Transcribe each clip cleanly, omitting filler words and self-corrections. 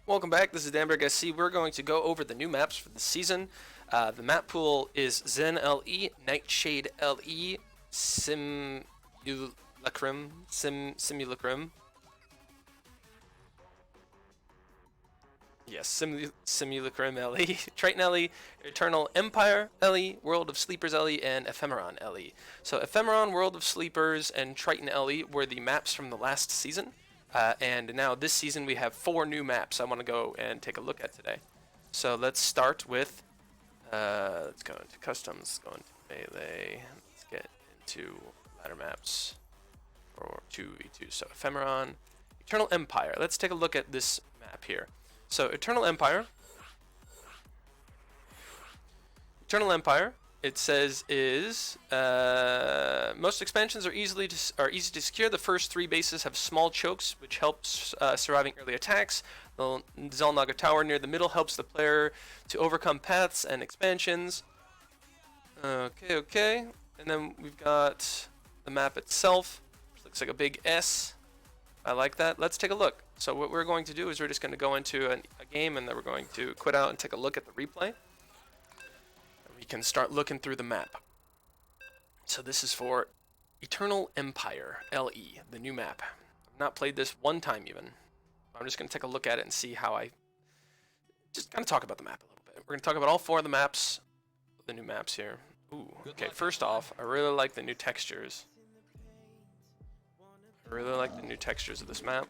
Welcome back. This is Danberg SC. We're going to go over the new maps for the season. The map pool is Zen LE, Nightshade LE, Simulacrum, Simulacrum. Yes, Simulacrum LE, Triton LE, Eternal Empire LE, World of Sleepers LE, and Ephemeron LE. So Ephemeron, World of Sleepers, and Triton LE were the maps from the last season. And now this season we have 4 new maps I want to go and take a look at today. So let's start with, let's go into customs, go into melee, let's get into ladder maps for 2v2. So Ephemeron, Eternal Empire. Let's take a look at this map here. So Eternal Empire, it says is most expansions are easy to secure. The first 3 bases have small chokes, which helps surviving early attacks. The Zelnaga Tower near the middle helps the player to overcome paths and expansions. Okay. And then we've got the map itself, which looks like a big S. I like that. Let's take a look. So what we're going to do is we're just going to go into a game, and then we're going to quit out and take a look at the replay. We can start looking through the map. So this is for Eternal Empire LE, the new map. I've not played this one time even. I'm just going to take a look at it and see how I just kind of talk about the map a little bit. We're going to talk about all 4 of the maps, the new maps here. Ooh, okay, first off, I really like the new textures. I really like the new textures of this map.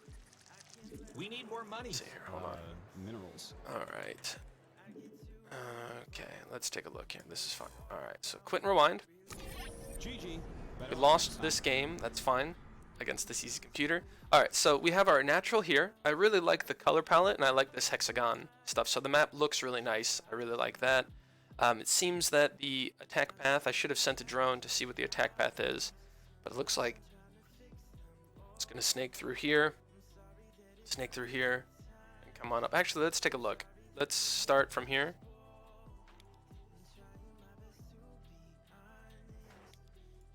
We need more money. Let's see here, hold on. Minerals. Alright. Okay, let's take a look here. This is fine. Alright, so quit and rewind. GG. We lost this game, that's fine, against this easy computer. Alright, so we have our natural here. I really like the color palette, and I like this hexagon stuff. So the map looks really nice. I really like that. It seems that the attack path, I should have sent a drone to see what the attack path is, but it looks like it's going to snake through here, and come on up. Actually, let's take a look. Let's start from here.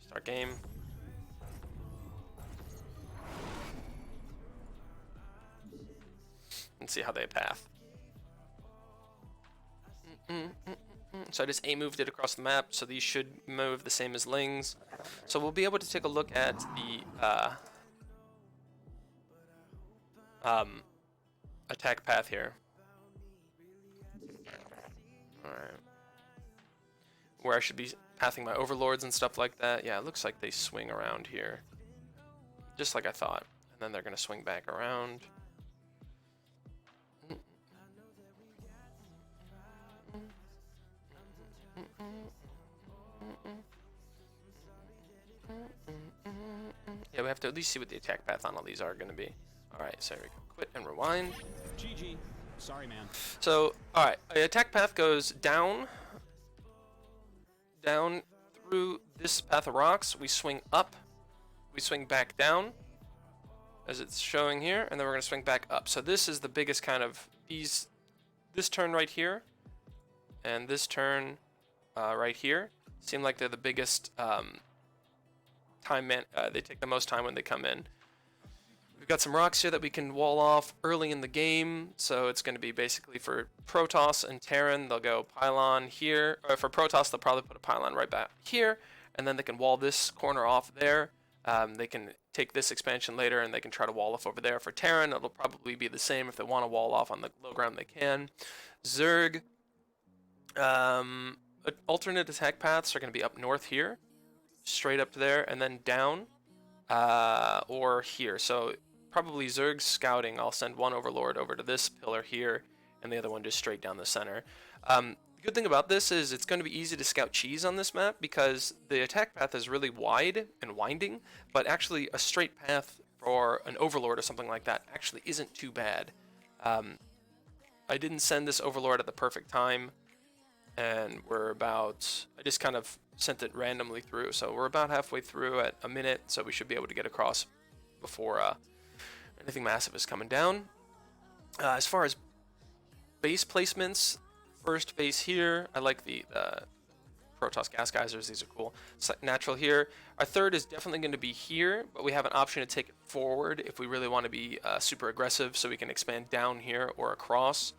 Start game. And see how they path. So I just A-moved it across the map, so these should move the same as Lings. So we'll be able to take a look at the attack path here. Alright. Where I should be pathing my overlords and stuff like that. Yeah, it looks like they swing around here. Just like I thought. And then they're going to swing back around. Yeah, we have to at least see what the attack path on all these are going to be. Alright, so here we go. Quit and rewind. GG. Sorry, man. So, alright, the attack path goes down through this path of rocks. We swing up. We swing back down, as it's showing here, and then we're going to swing back up. So this is the biggest kind of this turn right here, and this turn right here seem like they're the biggest they take the most time when they come in. We've got some rocks here that we can wall off early in the game, so it's going to be basically for Protoss and Terran, they'll go pylon here. Or for Protoss, they'll probably put a pylon right back here, and then they can wall this corner off there. They can take this expansion later, and they can try to wall off over there. For Terran, it'll probably be the same. If they want to wall off on the low ground, they can. Zerg, alternate attack paths are going to be up north here, straight up to there, and then down, or here. So probably Zerg's scouting. I'll send one overlord over to this pillar here, and the other one just straight down the center. The good thing about this is it's going to be easy to scout cheese on this map because the attack path is really wide and winding, but actually a straight path for an overlord or something like that actually isn't too bad. I didn't send this overlord at the perfect time, and I just kind of sent it randomly through, so we're about halfway through at a minute, so we should be able to get across before anything massive is coming down. As far as base placements, first base here, I like the Protoss gas geysers. These are cool. Natural here. Our third is definitely going to be here, but we have an option to take it forward if we really want to be super aggressive, so we can expand down here or across.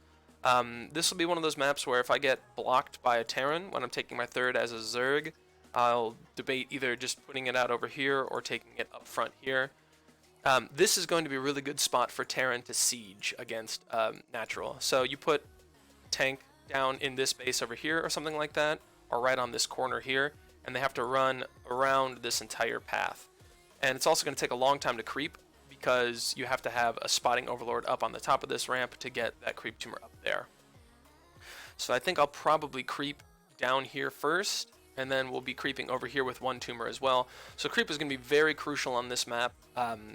This will be one of those maps where if I get blocked by a Terran when I'm taking my third as a Zerg, I'll debate either just putting it out over here or taking it up front here. This is going to be a really good spot for Terran to siege against natural. So you put tank down in this base over here or something like that, or right on this corner here, and they have to run around this entire path. And it's also going to take a long time to creep, because you have to have a spotting overlord up on the top of this ramp to get that creep tumor up there. So I think I'll probably creep down here first, and then we'll be creeping over here with one tumor as well. So creep is going to be very crucial on this map,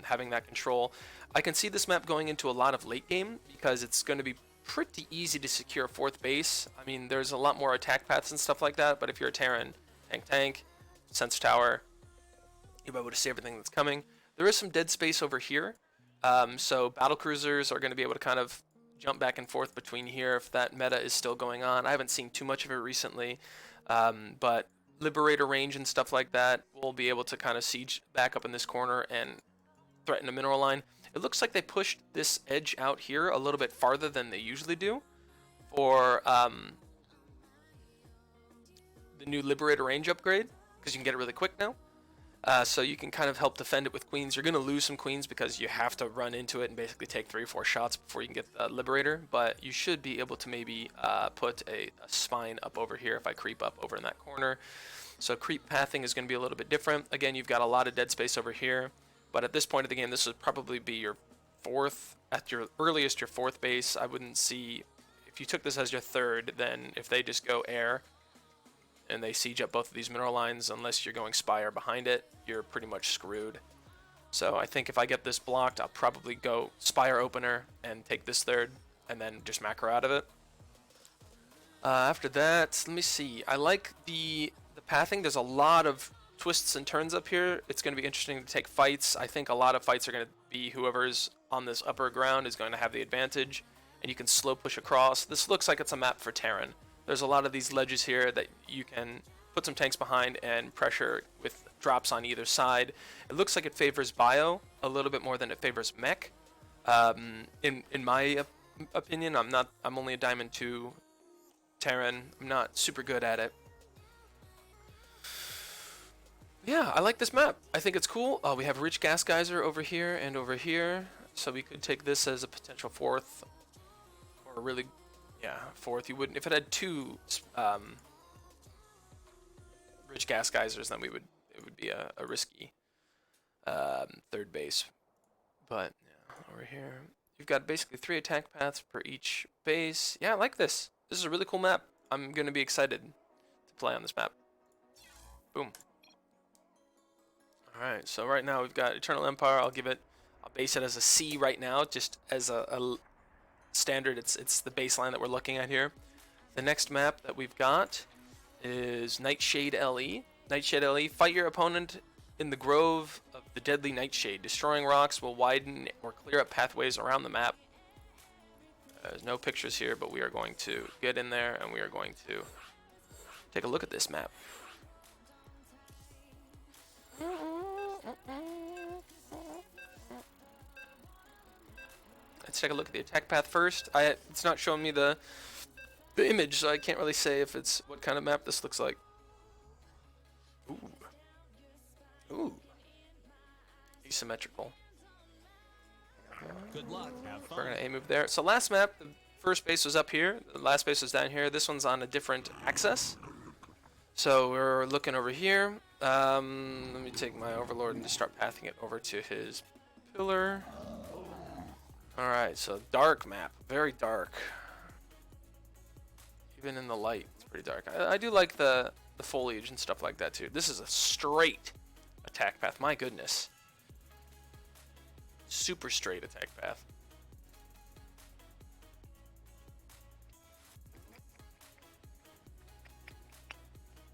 having that control. I can see this map going into a lot of late game, because it's going to be pretty easy to secure a fourth base. I mean, there's a lot more attack paths and stuff like that, but if you're a Terran, tank, sensor tower, you'll be able to see everything that's coming. There is some dead space over here, so battle cruisers are going to be able to kind of jump back and forth between here if that meta is still going on. I haven't seen too much of it recently, but Liberator range and stuff like that will be able to kind of siege back up in this corner and threaten a mineral line. It looks like they pushed this edge out here a little bit farther than they usually do for the new Liberator range upgrade, because you can get it really quick now. So you can kind of help defend it with queens. You're going to lose some queens because you have to run into it and basically take 3 or 4 shots before you can get the Liberator, but you should be able to maybe put a spine up over here if I creep up over in that corner. So creep pathing is going to be a little bit different. Again, you've got a lot of dead space over here, but at this point of the game, this would probably be your fourth, at your earliest, your fourth base. I wouldn't see, if you took this as your third, then if they just go air and they siege up both of these mineral lines, unless you're going Spire behind it, you're pretty much screwed. So I think if I get this blocked, I'll probably go Spire opener and take this third, and then just macro out of it. After that, let me see. I like the pathing. There's a lot of twists and turns up here. It's going to be interesting to take fights. I think a lot of fights are going to be whoever's on this upper ground is going to have the advantage, and you can slow push across. This looks like it's a map for Terran. There's a lot of these ledges here that you can put some tanks behind and pressure with drops on either side. It looks like it favors bio a little bit more than it favors mech. In my opinion, I'm only a Diamond 2 Terran. I'm not super good at it. Yeah, I like this map. I think it's cool. We have Rich Gas Geyser over here and over here, so we could take this as a potential fourth, or really, yeah, fourth. You wouldn't, if it had 2 Rich Gas Geysers, then it would be a risky third base. But yeah, over here, you've got basically 3 attack paths per each base. Yeah, I like this. This is a really cool map. I'm gonna be excited to play on this map. Boom. Alright, so right now we've got Eternal Empire. I'll base it as a C right now, just as a standard. It's the baseline that we're looking at here. The next map that we've got is Nightshade LE. Nightshade LE, fight your opponent in the Grove of the Deadly Nightshade. Destroying rocks will widen or clear up pathways around the map. There's no pictures here, but we are going to get in there and we are going to take a look at this map. Let's take a look at the attack path first. It's not showing me the image, so I can't really say if it's what kind of map this looks like. Ooh. Ooh. Asymmetrical. Good luck. Have fun. We're gonna A move there. So last map, the first base was up here. The last base was down here. This one's on a different axis. So we're looking over here. Let me take my Overlord and just start pathing it over to his pillar. Alright, so dark map. Very dark. Even in the light, it's pretty dark. I do like the foliage and stuff like that too. This is a straight attack path. My goodness. Super straight attack path.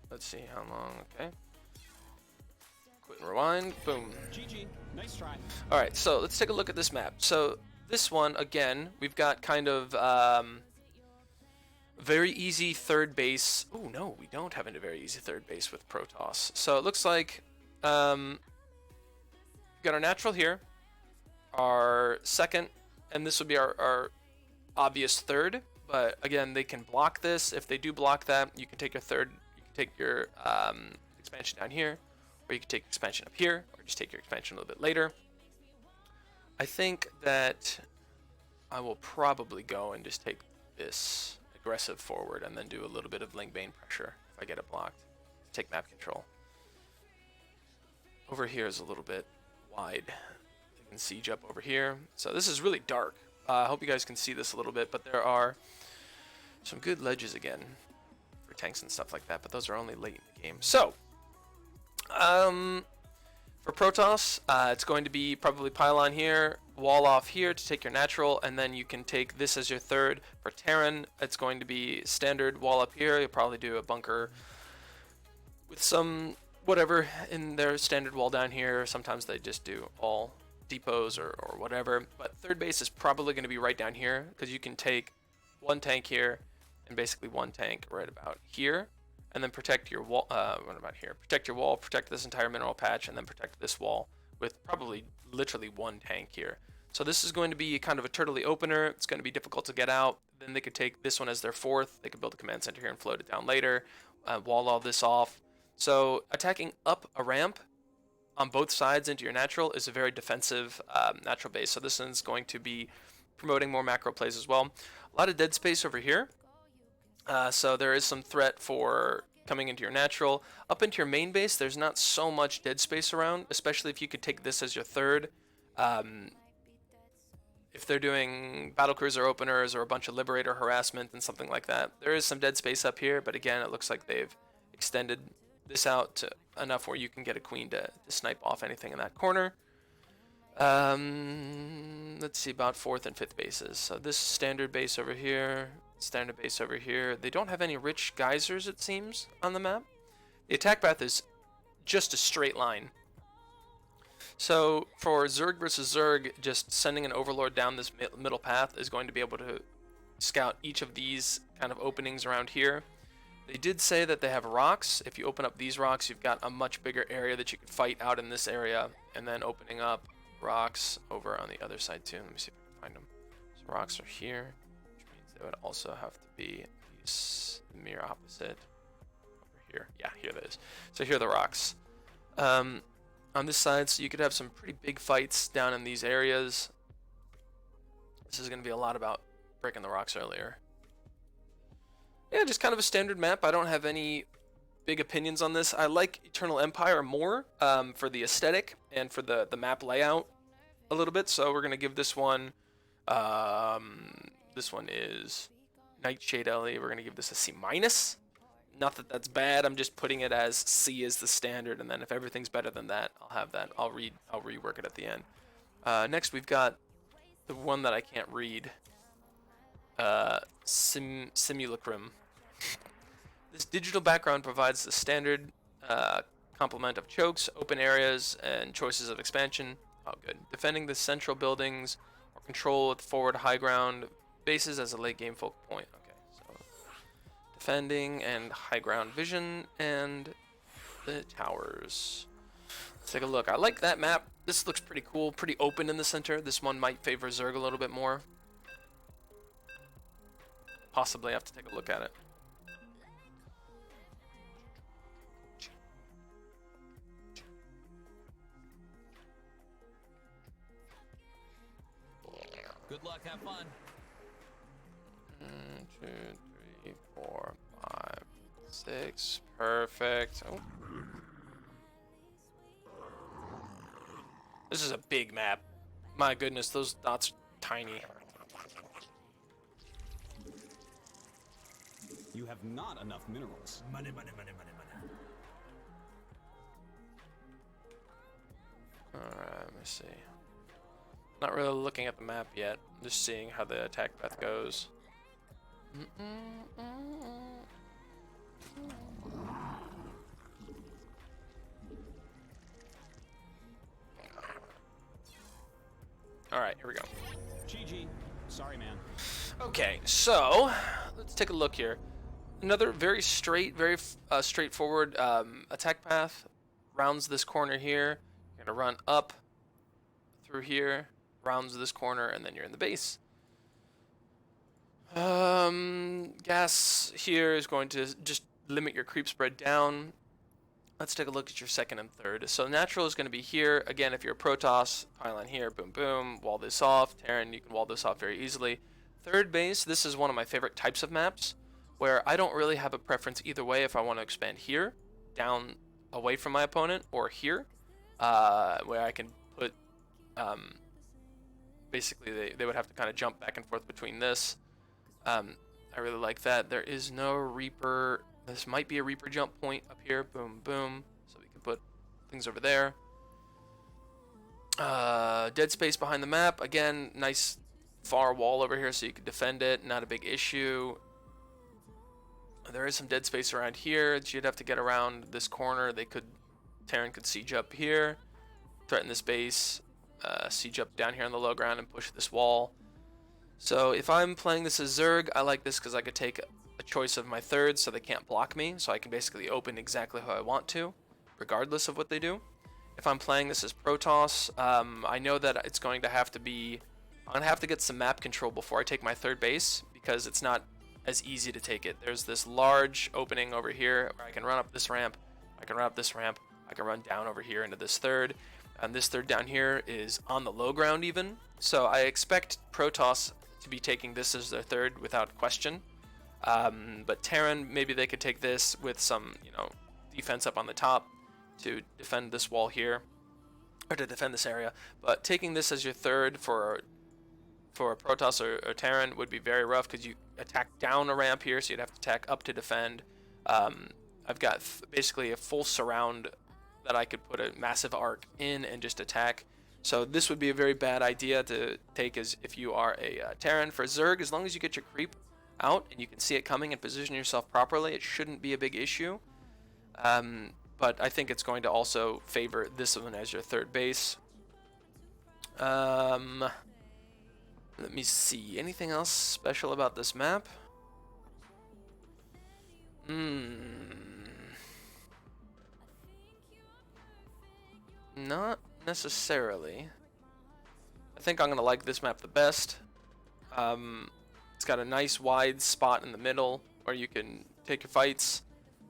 Let's see how long. Okay. Quit and rewind. Boom. GG. Nice try. Alright, so let's take a look at this map. So this one, again, we've got kind of Very easy third base. Oh no, we don't have a very easy third base with Protoss. So it looks like we got our natural here, our second, and this would be our obvious third. But again, they can block this. If they do block that, you can take your third. You can take your expansion down here, or you can take expansion up here, or just take your expansion a little bit later. I think that I will probably go and just take this aggressive forward and then do a little bit of Ling Bane pressure if I get it blocked. Take map control. Over here is a little bit wide. You can siege up over here. So this is really dark. I hope you guys can see this a little bit, but there are some good ledges again for tanks and stuff like that, but those are only late in the game. So, for Protoss, it's going to be probably pylon here, wall off here to take your natural, and then you can take this as your third. For Terran, it's going to be standard wall up here. You'll probably do a bunker with some whatever in their standard wall down here. Sometimes they just do all depots or whatever. But third base is probably going to be right down here because you can take one tank here and basically one tank right about here. And then protect your wall, what about here? Protect your wall, protect this entire mineral patch, and then protect this wall with probably literally one tank here. So this is going to be kind of a turtley opener. It's going to be difficult to get out. Then they could take this one as their fourth. They could build a command center here and float it down later, wall all this off. So attacking up a ramp on both sides into your natural is a very defensive natural base. So this one's going to be promoting more macro plays as well. A lot of dead space over here. So there is some threat for coming into your natural. Up into your main base, there's not so much dead space around, especially if you could take this as your third. If they're doing battlecruiser openers or a bunch of liberator harassment and something like that, there is some dead space up here, but again, it looks like they've extended this out to enough where you can get a queen to snipe off anything in that corner. Let's see, about fourth and fifth bases. So this standard base over here, standard base over here. They don't have any rich geysers, it seems, on the map. The attack path is just a straight line. So for Zerg versus Zerg, just sending an overlord down this middle path is going to be able to scout each of these kind of openings around here. They did say that they have rocks. If you open up these rocks, you've got a much bigger area that you can fight out in this area, and then opening up rocks over on the other side too. Let me see if I can find them. So rocks are here, which means they would also have to be these mirror opposite over here. Yeah, here it is. So here are the rocks. On this side, so you could have some pretty big fights down in these areas. This is going to be a lot about breaking the rocks earlier. Yeah, just kind of a standard map. I don't have any big opinions on this. I like Eternal Empire more for the aesthetic and for the map layout a little bit. So we're going to give this one, this one is Nightshade Ellie. We're going to give this a C-. Not that that's bad. I'm just putting it as C is the standard, and then if everything's better than that, I'll have that. I'll rework it at the end. Next, we've got the one that I can't read. Simulacrum. This digital background provides the standard complement of chokes, open areas, and choices of expansion. Oh, good. Defending the central buildings or control with forward high ground bases as a late game focal point. Okay, so defending and high ground vision and the towers. Let's take a look. I like that map. This looks pretty cool, pretty open in the center. This one might favor Zerg a little bit more. Possibly have to take a look at it. Good luck, have fun. 1, 2, 3, 4, 5, 6. Perfect. Oh. This is a big map. My goodness, those dots are tiny. You have not enough minerals. Money, money, money, money, money. Alright, let me see. Not really looking at the map yet. I'm just seeing how the attack path goes. Alright, here we go. GG. Sorry, man. Okay, so let's take a look here. Another very straightforward attack path rounds this corner here. You're gonna run up through here, rounds this corner, and then you're in the base. Gas here is going to just limit your creep spread down. Let's take a look at your second and third. So natural is going to be here. Again, if you're a Protoss, pylon here, boom, boom, wall this off. Terran, you can wall this off very easily. Third base, this is one of my favorite types of maps, where I don't really have a preference either way if I want to expand here, down away from my opponent, or here, where I can put, basically they would have to kind of jump back and forth between this. I really like that. There is no Reaper. This might be a Reaper jump point up here. Boom, boom. So we can put things over there. Dead space behind the map. Again, nice far wall over here so you can defend it. Not a big issue. There is some dead space around here. You'd have to get around this corner. Terran could siege up here, threaten this base, siege up down here on the low ground and push this wall. So if I'm playing this as Zerg, I like this because I could take a choice of my third so they can't block me. So I can basically open exactly how I want to, regardless of what they do. If I'm playing this as Protoss, I know that it's going to have to be... I'm going to have to get some map control before I take my third base because it's not as easy to take it. There's this large opening over here where I can run up this ramp, I can run up this ramp, I can run down over here into this third. And this third down here is on the low ground even. So I expect Protoss to be taking this as their third without question. But Terran, maybe they could take this with some, defense up on the top to defend this wall here, or to defend this area. But taking this as your third for a Protoss or Terran would be very rough because you attack down a ramp here, so you'd have to attack up to defend. I've got basically a full surround that I could put a massive arc in and just attack. So this would be a very bad idea to take as if you are a Terran. For Zerg, as long as you get your creep out and you can see it coming and position yourself properly, it shouldn't be a big issue. But I think it's going to also favor this one as your third base. Let me see. Anything else special about this map? Not necessarily. I think I'm going to like this map the best. It's got a nice wide spot in the middle where you can take your fights.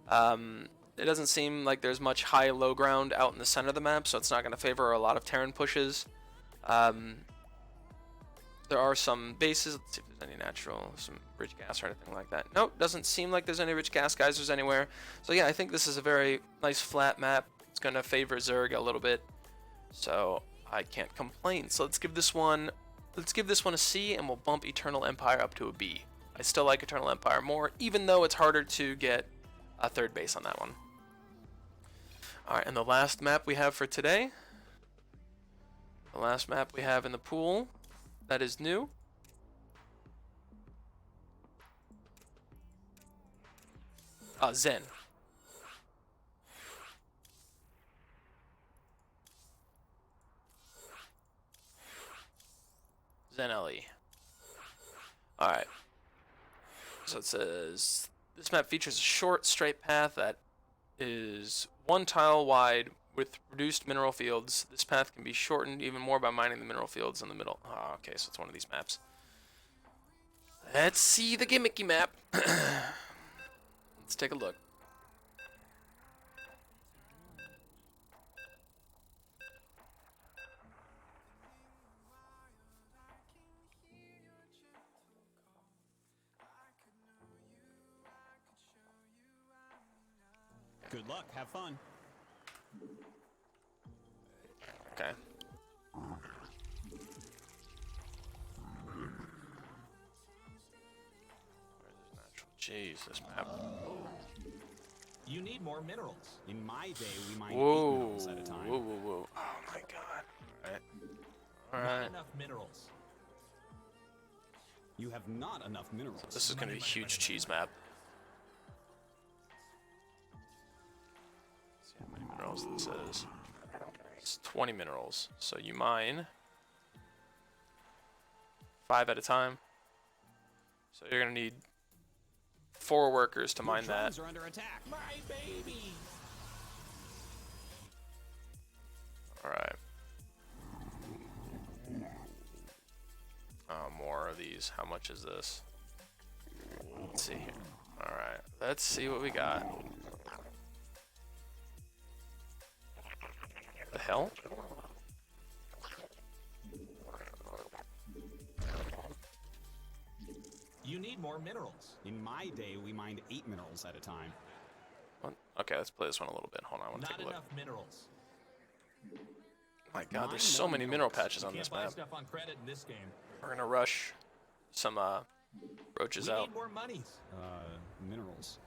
It doesn't seem like there's much high-low ground out in the center of the map, so it's not going to favor a lot of Terran pushes. There are some bases. Let's see if there's any natural, some rich gas or anything like that. Nope, doesn't seem like there's any rich gas geysers anywhere. So yeah, I think this is a very nice flat map. It's going to favor Zerg a little bit, so I can't complain. So let's give this one a C, and we'll bump Eternal Empire up to a B. I still like Eternal Empire more, even though it's harder to get a third base on that one. Alright, and the last map we have for today, the last map we have in the pool that is new, Zen. Zen LE. Alright. So it says, this map features a short, straight path that is 1 tile wide with reduced mineral fields. This path can be shortened even more by mining the mineral fields in the middle. Oh, okay, so it's one of these maps. Let's see the gimmicky map. Let's take a look. Good luck. Have fun. Okay. Jeez, this map. You need more minerals. In my day, we mined 8 Whoa. minerals at a time. Whoa, whoa, whoa. Oh my god. Alright. Not Alright. enough minerals. You have not enough minerals. This is going to be a huge cheese map. Let's see how many minerals this is. It's 20 minerals. So you mine 5 at a time. So you're gonna need 4 workers to mine that. Are under attack. My baby. All right. More of these. How much is this? Let's see here. All right. Let's see what we got. The hell? You need more minerals. In my day, we mined 8 minerals at a time. What? Okay, let's play this one a little bit. Hold on, I want to take a look. Not enough minerals. My God, there's so many mineral patches on this Can't buy map. stuff on credit in this game. We're gonna rush some roaches We out. need more monies. Minerals.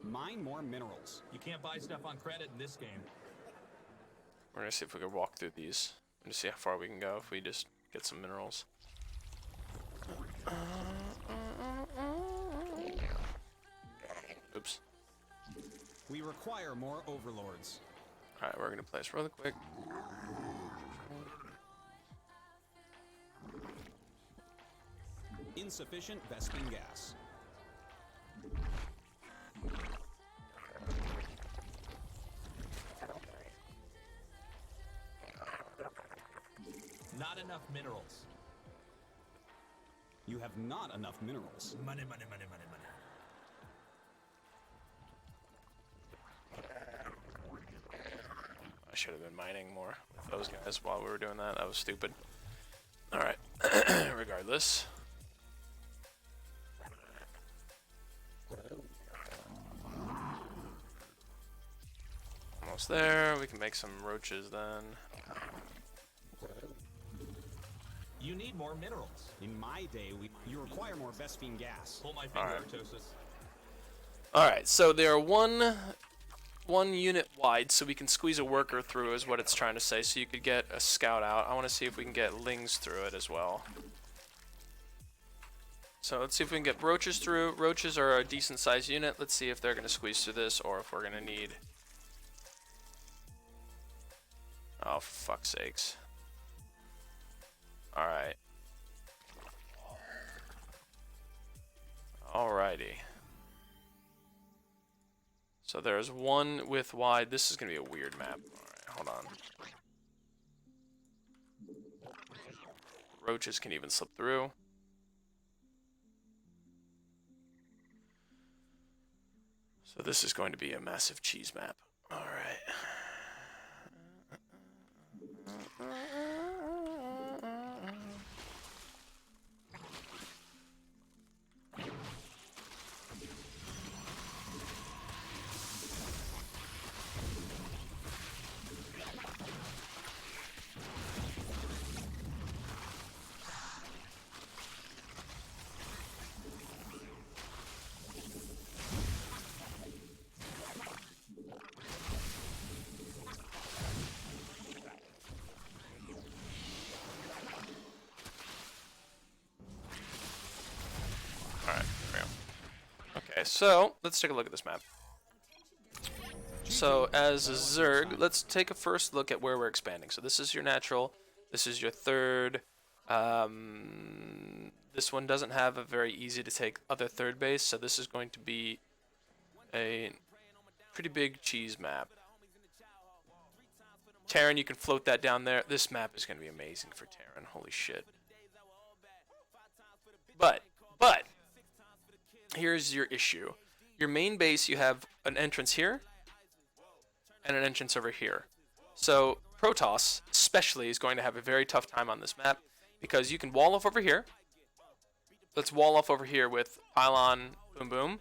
Mine more minerals. You can't buy stuff on credit in this game. We're gonna see if we can walk through these and see how far we can go if we just get some minerals. Oops. We require more overlords. All right, we're gonna play this really quick. Insufficient Vespene gas. Not enough minerals. You have not enough minerals. Money, money, money, money, money. I should have been mining more with those guys while we were doing that. That was stupid. All right. Regardless. Almost there. We can make some roaches then. You need more minerals. In my day, you require more Vespene gas. Pull my finger, Alright. Artosis. Alright, so they are one unit wide, so we can squeeze a worker through is what it's trying to say. So you could get a scout out. I want to see if we can get lings through it as well. So let's see if we can get roaches through. Roaches are a decent sized unit. Let's see if they're going to squeeze through this or if we're going to need... Oh, for fuck's sakes. Alright. Alrighty. So there's one width wide. This is going to be a weird map. Alright, hold on. Roaches can even slip through. So this is going to be a massive cheese map. Alright. Okay, so let's take a look at this map. So as a Zerg, let's take a first look at where we're expanding. So this is your natural, this is your third. This one doesn't have a very easy to take other third base, so this is going to be a pretty big cheese map. Terran, you can float that down there. This map is going to be amazing for Terran. Holy shit. But here's your issue. Your main base, you have an entrance here and an entrance over here. So Protoss especially is going to have a very tough time on this map because you can wall off over here. Let's wall off over here with pylon, boom, boom.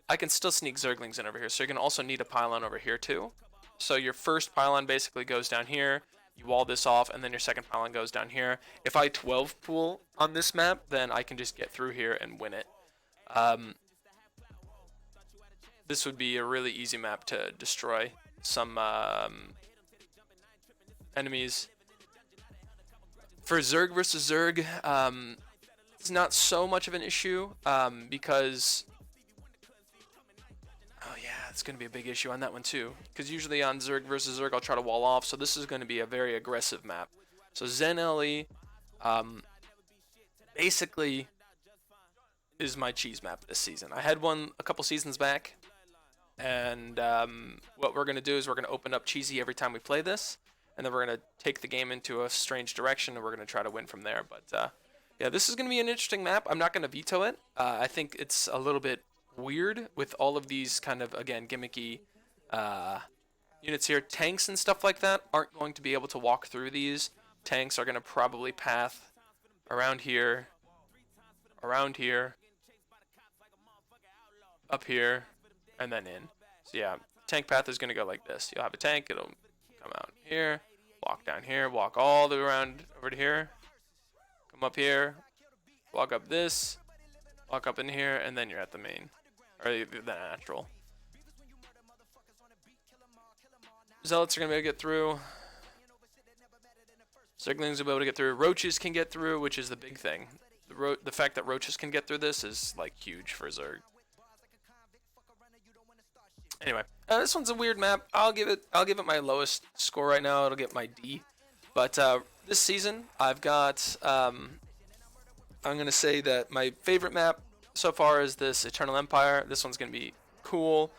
I can still sneak Zerglings in over here, so you're going to also need a pylon over here too. So your first pylon basically goes down here. You wall this off, and then your second pylon goes down here. If I 12 pool on this map, then I can just get through here and win it. This would be a really easy map to destroy some enemies. For Zerg versus Zerg, it's not so much of an issue because... Oh yeah, it's going to be a big issue on that one too. Because usually on Zerg versus Zerg, I'll try to wall off. So this is going to be a very aggressive map. So Zen LE, basically is my cheese map this season. I had one a couple seasons back, and what we're going to do is we're going to open up cheesy every time we play this, and then we're going to take the game into a strange direction, and we're going to try to win from there. But yeah, this is going to be an interesting map. I'm not going to veto it. I think it's a little bit weird with all of these kind of, again, gimmicky units here. Tanks and stuff like that aren't going to be able to walk through these. Tanks are going to probably path around here, up here, and then in. So yeah, tank path is going to go like this. You'll have a tank, it'll come out here, walk down here, walk all the way around over to here, come up here, walk up this, walk up in here, and then you're at the main, or the natural. Zealots are going to be able to get through. Zerglings will be able to get through. Roaches can get through, which is the big thing. The fact that roaches can get through this is like huge for Zerg. Anyway, this one's a weird map. I'll give it my lowest score right now. It'll get my D. But this season, I've got. I'm gonna say that my favorite map so far is this Eternal Empire. This one's gonna be cool.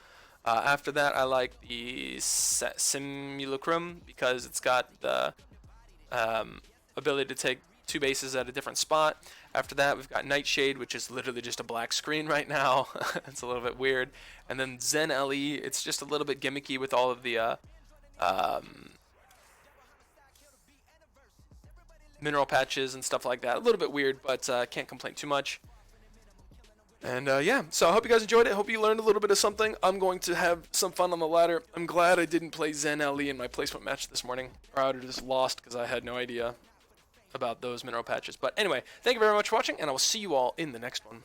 After that, I like the Simulacrum because it's got the ability to take 2 bases at a different spot. After that, we've got Nightshade, which is literally just a black screen right now. It's a little bit weird. And then Zen LE, it's just a little bit gimmicky with all of the mineral patches and stuff like that. A little bit weird, but can't complain too much. And yeah, so I hope you guys enjoyed it. Hope you learned a little bit of something. I'm going to have some fun on the ladder. I'm glad I didn't play Zen LE in my placement match this morning, or I would have just lost because I had no idea about those mineral patches. But anyway, thank you very much for watching, and I will see you all in the next one.